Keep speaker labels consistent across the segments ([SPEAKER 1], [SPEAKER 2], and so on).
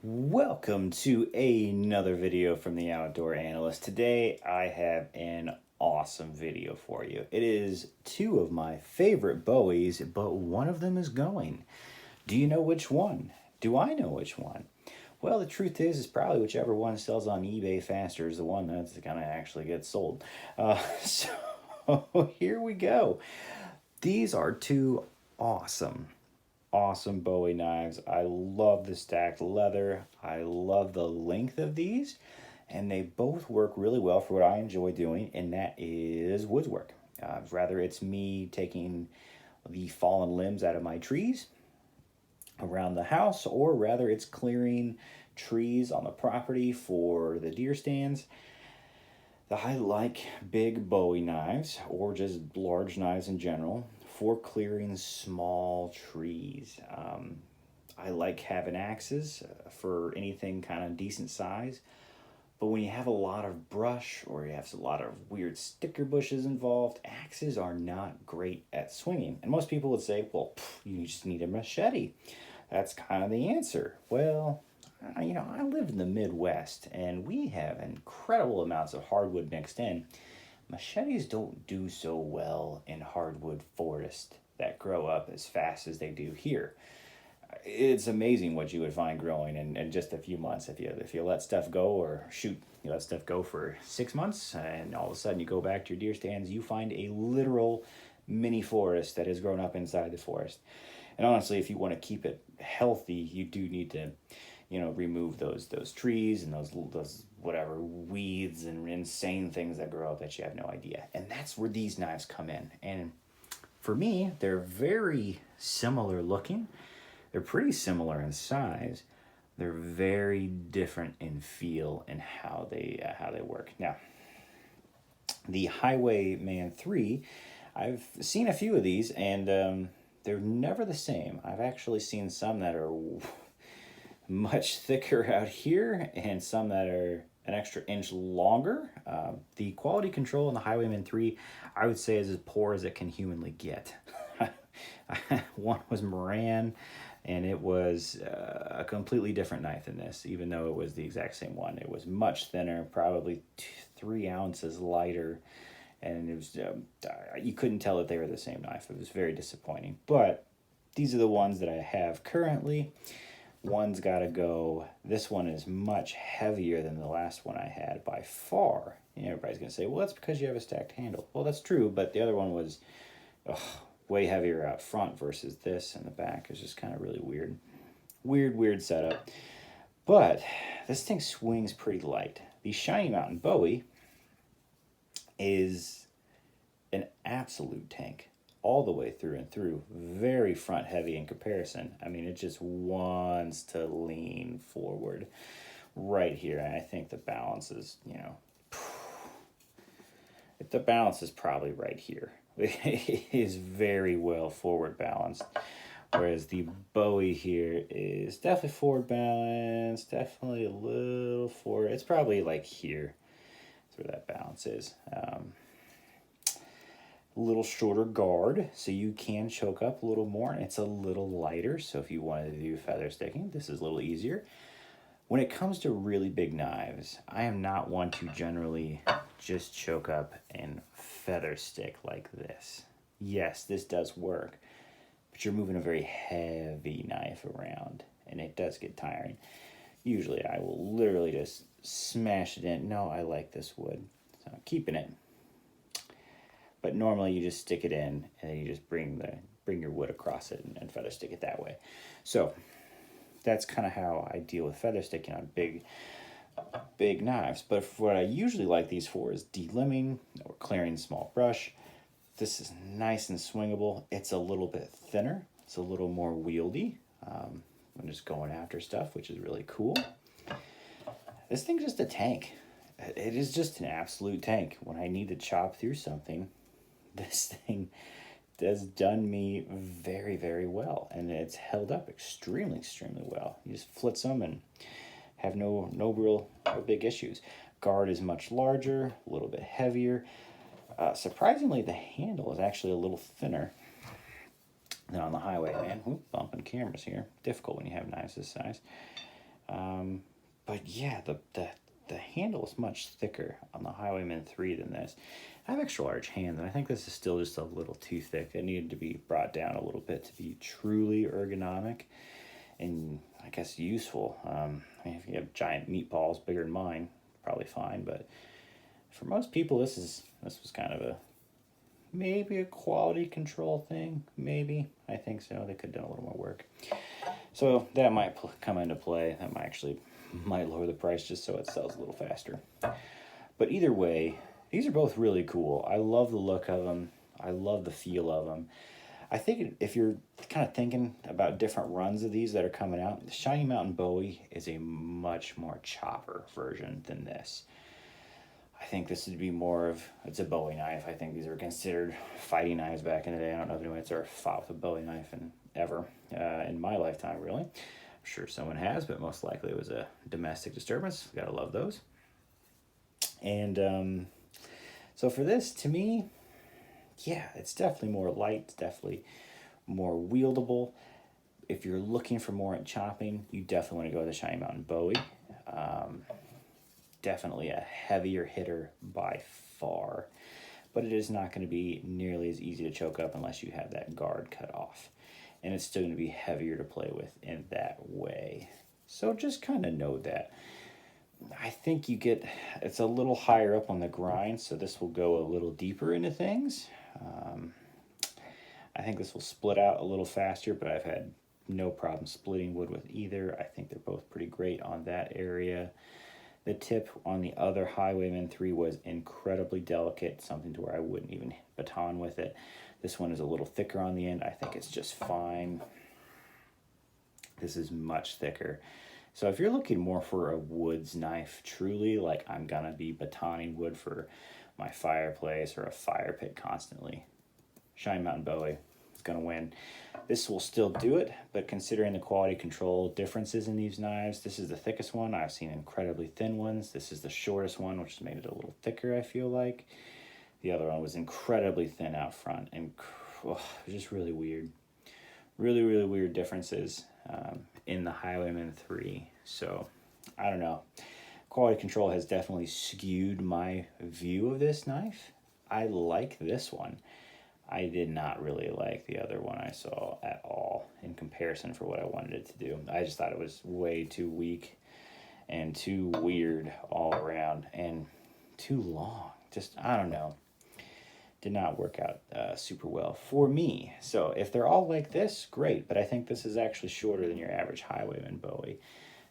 [SPEAKER 1] Welcome to another video from the Outdoor Analyst. Today I have an awesome video for you. It is two of my favorite Bowies, but one of them is going. Do you know which one? Do I know which one? Well, the truth is probably whichever one sells on eBay faster is the one that's gonna actually get sold. So here we go. These are two awesome Bowie knives. I love the stacked leather. I love the length of these, and they both work really well for what I enjoy doing, and that is woodwork. Rather, it's me taking the fallen limbs out of my trees around the house, or rather, it's clearing trees on the property for the deer stands. I like big Bowie knives, or just large knives in general, for clearing small trees. I like having axes for anything kind of decent size. But when you have a lot of brush or you have a lot of weird sticker bushes involved, axes are not great at swinging. And most people would say, well, you just need a machete. That's kind of the answer. Well, I live in the Midwest and we have incredible amounts of hardwood mixed in. Machetes don't do so well in hardwood forests that grow up as fast as they do here. It's amazing what you would find growing in just a few months if you let stuff go, or shoot, you let stuff go for 6 months and all of a sudden you go back to your deer stands, you find a literal mini forest that has grown up inside the forest. And honestly, if you want to keep it healthy, you do need to remove those trees and those whatever weeds and insane things that grow up that you have no idea. And that's where these knives come in. And for me, they're very similar looking. They're pretty similar in size. They're very different in feel and how they work. Now, the Highwayman 3, I've seen a few of these, and they're never the same. I've actually seen some that are much thicker out here and some that are an extra inch longer. The quality control in the Highwayman 3, I would say, is as poor as it can humanly get. One was Moran, and it was a completely different knife than this, even though it was the exact same one. It was much thinner, probably 3 ounces lighter, and it was you couldn't tell that they were the same knife. It was very disappointing. But these are the ones that I have currently. One's got to go. This one is much heavier than the last one I had by far. And everybody's going to say, well, that's because you have a stacked handle. Well, that's true, but the other one was way heavier out front versus this in the back. It's just kind of really weird. Weird setup. But this thing swings pretty light. The Shiny Mountain Bowie is an absolute tank all the way through and through. Very front heavy in comparison. I mean, it just wants to lean forward right here. And I think the balance is, the balance is probably right here. It is very well forward balanced. Whereas the Bowie here is definitely forward balanced, definitely a little forward. It's probably like here. That's where that balance is. A little shorter guard, so you can choke up a little more, and it's a little lighter, so if you wanted to do feather sticking, this is a little easier. When it comes to really big knives, I am not one to generally just choke up and feather stick like this. Yes, this does work, but you're moving a very heavy knife around, and it does get tiring. Usually I will literally just smash it in. No, I like this wood, so I'm keeping it. But normally you just stick it in, and then you just bring your wood across it and feather stick it that way. So that's kind of how I deal with feather sticking on big knives. But what I usually like these for is delimbing or clearing small brush. This is nice and swingable. It's a little bit thinner. It's a little more wieldy. I'm just going after stuff, which is really cool. This thing's just a tank. It is just an absolute tank. When I need to chop through something, this thing has done me very, very well, and it's held up extremely well. You just flitz them and have no real big issues. Guard is much larger, a little bit heavier. Surprisingly, the handle is actually a little thinner than on the Highwayman. Bumping cameras here. Difficult when you have knives this size. But yeah, the handle is much thicker on the Highwayman 3 than this. I have extra large hands, and I think this is still just a little too thick. It needed to be brought down a little bit to be truly ergonomic and I guess useful. I mean, if you have giant meatballs bigger than mine, probably fine. But for most people, this was kind of a maybe a quality control thing. Maybe I think so. They could have done a little more work. So that might come into play. That might lower the price just so it sells a little faster. But either way, these are both really cool. I love the look of them. I love the feel of them. I think if you're kind of thinking about different runs of these that are coming out, the Shiny Mountain Bowie is a much more chopper version than this. I think this would be more of, it's a Bowie knife. I think these are considered fighting knives back in the day. I don't know if anyone's ever fought with a Bowie knife ever in my lifetime, really. I'm sure someone has, but most likely it was a domestic disturbance. Gotta love those. And so for this, to me, yeah, it's definitely more light. It's definitely more wieldable. If you're looking for more at chopping, you definitely want to go with the Shiny Mountain Bowie. Definitely a heavier hitter by far, but it is not going to be nearly as easy to choke up unless you have that guard cut off. And it's still going to be heavier to play with in that way. So just kind of know that. I think it's a little higher up on the grind, so this will go a little deeper into things. I think this will split out a little faster, but I've had no problem splitting wood with either. I think they're both pretty great on that area. The tip on the other Highwayman 3 was incredibly delicate, something to where I wouldn't even baton with it. This one is a little thicker on the end. I think it's just fine. This is much thicker. So if you're looking more for a woods knife, truly, like I'm gonna be batoning wood for my fireplace or a fire pit constantly, Shiny Mountain Bowie is gonna win. This will still do it, but considering the quality control differences in these knives, this is the thickest one. I've seen incredibly thin ones. This is the shortest one, which made it a little thicker, I feel like. The other one was incredibly thin out front, and it was just really weird. Really, really weird differences in the Highwayman 3. So, I don't know. Quality control has definitely skewed my view of this knife. I like this one. I did not really like the other one I saw at all in comparison for what I wanted it to do. I just thought it was way too weak and too weird all around and too long. Just, I don't know. Did not work out super well for me. So if they're all like this, great. But I think this is actually shorter than your average Highwayman Bowie.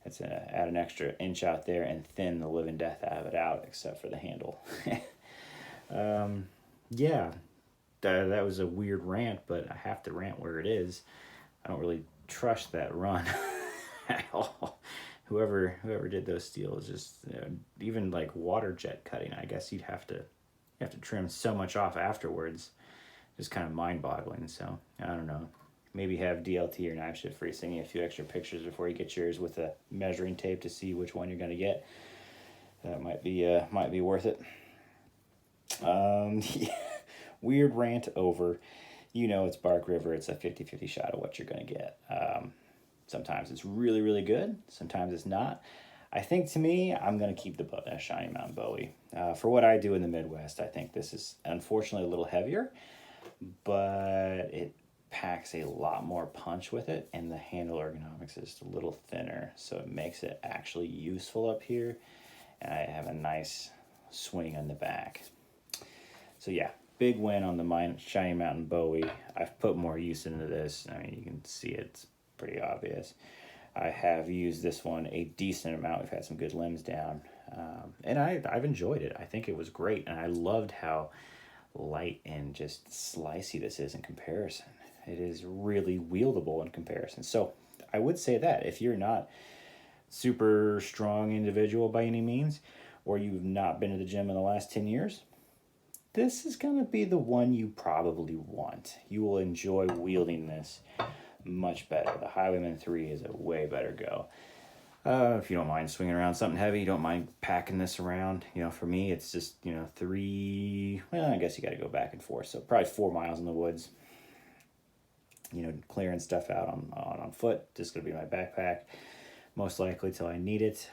[SPEAKER 1] It's add an extra inch out there and thin the living death out of it out, except for the handle. Yeah. That was a weird rant, but I have to rant where it is. I don't really trust that run at all. Whoever did those steels, just even like water jet cutting, I guess you have to trim so much off afterwards. Just kind of mind-boggling. So I don't know. Maybe have DLT or Knife Shift Free send you a few extra pictures before you get yours with a measuring tape to see which one you're gonna get. That might be worth it. Yeah. Weird rant over. You know it's Bark River. It's a 50-50 shot of what you're going to get. Sometimes it's really, really good. Sometimes it's not. I think to me, I'm going to keep the Shiny Mountain Bowie. For what I do in the Midwest, I think this is unfortunately a little heavier, but it packs a lot more punch with it, and the handle ergonomics is a little thinner, so it makes it actually useful up here, and I have a nice swing on the back. So yeah. Big win on the Shiny Mountain Bowie. I've put more use into this. I mean, you can see it's pretty obvious. I have used this one a decent amount. We've had some good limbs down. And I've enjoyed it. I think it was great. And I loved how light and just slicey this is in comparison. It is really wieldable in comparison. So I would say that if you're not super strong individual by any means, or you've not been to the gym in the last 10 years, this is going to be the one you probably want. You will enjoy wielding this much better. The Highwayman 3 is a way better go. If you don't mind swinging around something heavy, you don't mind packing this around. You know, for me, it's just, I guess you got to go back and forth. So probably 4 miles in the woods. Clearing stuff out on foot. Just going to be my backpack. most likely till I need it.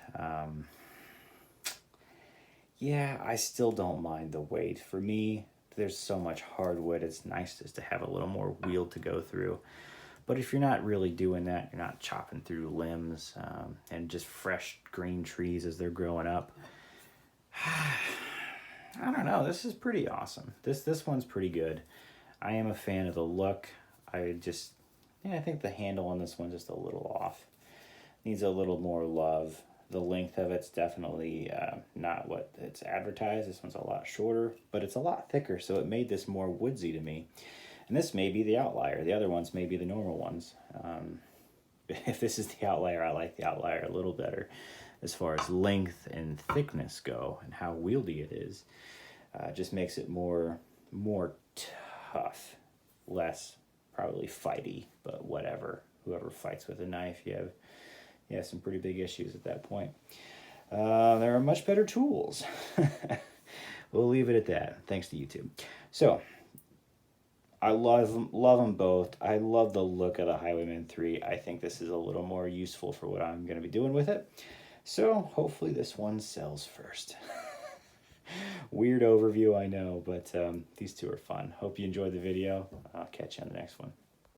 [SPEAKER 1] Yeah, I still don't mind the weight. For me, there's so much hardwood, it's nice just to have a little more wheel to go through. But if you're not really doing that, you're not chopping through limbs and just fresh green trees as they're growing up, I don't know, this is pretty awesome. This one's pretty good. I am a fan of the look. I think the handle on this one's just a little off. Needs a little more love. The length of it's definitely not what it's advertised. This one's a lot shorter, but it's a lot thicker, so it made this more woodsy to me. And this may be the outlier. The other ones may be the normal ones. If this is the outlier, I like the outlier a little better as far as length and thickness go and how wieldy it is. Just makes it more tough, less probably fighty, but whatever. Whoever fights with a knife, you have some pretty big issues at that point. There are much better tools. We'll leave it at that. Thanks to YouTube. So, I love them both. I love the look of the Highwayman 3. I think this is a little more useful for what I'm going to be doing with it. So, hopefully this one sells first. Weird overview, I know, but these two are fun. Hope you enjoyed the video. I'll catch you on the next one.